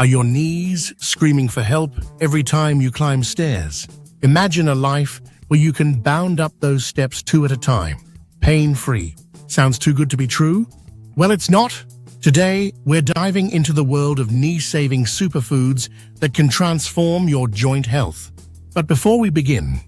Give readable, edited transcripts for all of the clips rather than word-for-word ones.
Are your knees screaming for help every time you climb stairs? Imagine a life where you can bound up those steps 2 at a time, pain-free. Sounds too good to be true? Well, it's not. Today, we're diving into the world of knee-saving superfoods that can transform your joint health. But before we begin,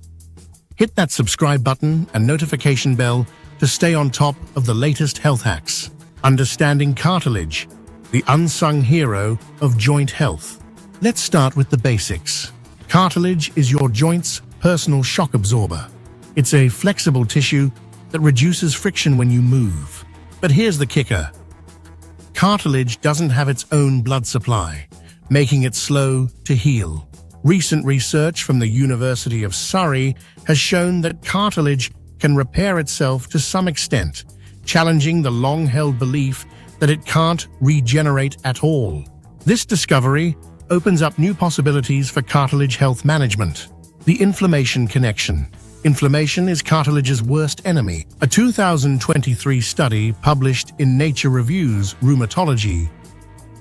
hit that subscribe button and notification bell to stay on top of the latest health hacks. Understanding cartilage, the unsung hero of joint health. Let's start with the basics. Cartilage is your joint's personal shock absorber. It's a flexible tissue that reduces friction when you move. But here's the kicker. Cartilage doesn't have its own blood supply, making it slow to heal. Recent research from the University of Surrey has shown that cartilage can repair itself to some extent, challenging the long-held belief that it can't regenerate at all. This discovery opens up new possibilities for cartilage health management. The inflammation connection. Inflammation is cartilage's worst enemy. A 2023 study published in Nature Reviews Rheumatology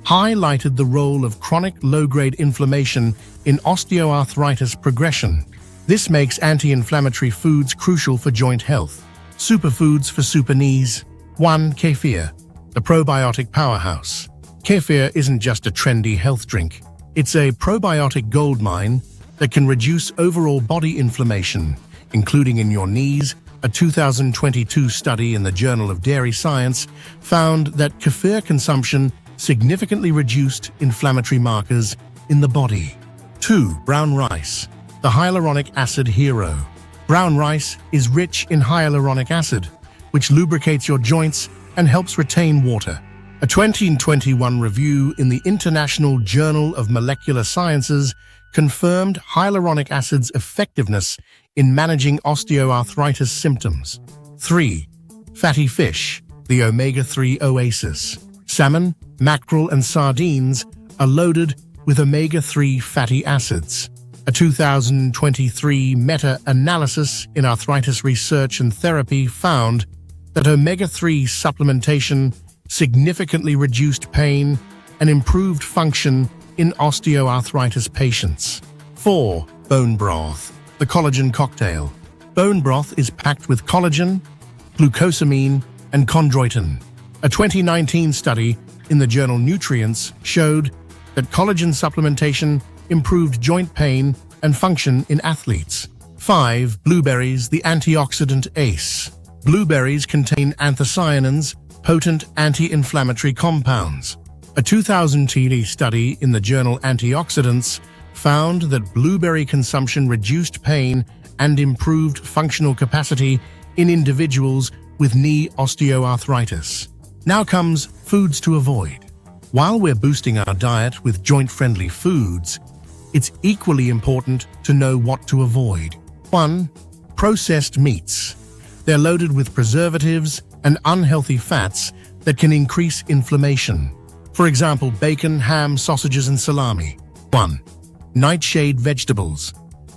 highlighted the role of chronic low-grade inflammation in osteoarthritis progression. This makes anti-inflammatory foods crucial for joint health. Superfoods for super knees. 1. Kefir, the probiotic powerhouse. Kefir isn't just a trendy health drink. It's a probiotic goldmine that can reduce overall body inflammation, including in your knees. A 2022 study in the Journal of Dairy Science found that kefir consumption significantly reduced inflammatory markers in the body. 2. Brown rice, the hyaluronic acid hero. Brown rice is rich in hyaluronic acid, which lubricates your joints and helps retain water. A 2021 review in the International Journal of Molecular Sciences confirmed hyaluronic acid's effectiveness in managing osteoarthritis symptoms. 3. Fatty fish, the omega-3 oasis. Salmon, mackerel, and sardines are loaded with omega-3 fatty acids. A 2023 meta-analysis in Arthritis Research and Therapy found that omega-3 supplementation significantly reduced pain and improved function in osteoarthritis patients. 4. Bone broth, the collagen cocktail. Bone broth is packed with collagen, glucosamine, and chondroitin. A 2019 study in the journal Nutrients showed that collagen supplementation improved joint pain and function in athletes. 5. Blueberries, the antioxidant ace. Blueberries contain anthocyanins, potent anti-inflammatory compounds. A 2020 study in the journal Antioxidants found that blueberry consumption reduced pain and improved functional capacity in individuals with knee osteoarthritis. Now comes foods to avoid. While we're boosting our diet with joint-friendly foods, it's equally important to know what to avoid. 1. Processed meats. They're loaded with preservatives and unhealthy fats that can increase inflammation. For example, bacon, ham, sausages, and salami. 1. Nightshade vegetables.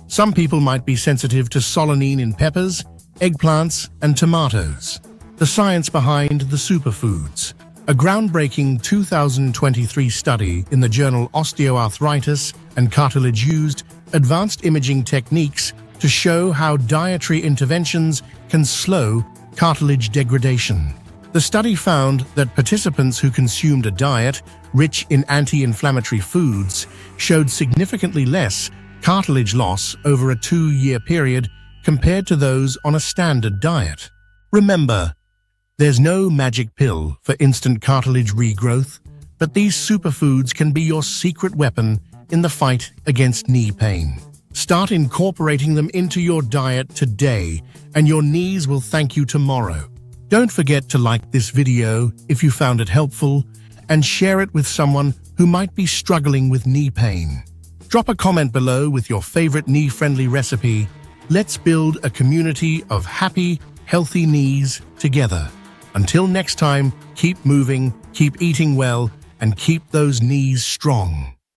Some people might be sensitive to solanine in peppers, eggplants, and tomatoes. The science behind the superfoods. A groundbreaking 2023 study in the journal Osteoarthritis and Cartilage used advanced imaging techniques to show how dietary interventions can slow cartilage degradation. The study found that participants who consumed a diet rich in anti-inflammatory foods showed significantly less cartilage loss over a 2-year period compared to those on a standard diet. Remember, there's no magic pill for instant cartilage regrowth, but these superfoods can be your secret weapon in the fight against knee pain. Start incorporating them into your diet today, and your knees will thank you tomorrow. Don't forget to like this video if you found it helpful, and share it with someone who might be struggling with knee pain. Drop a comment below with your favorite knee-friendly recipe. Let's build a community of happy, healthy knees together. Until next time, keep moving, keep eating well, and keep those knees strong.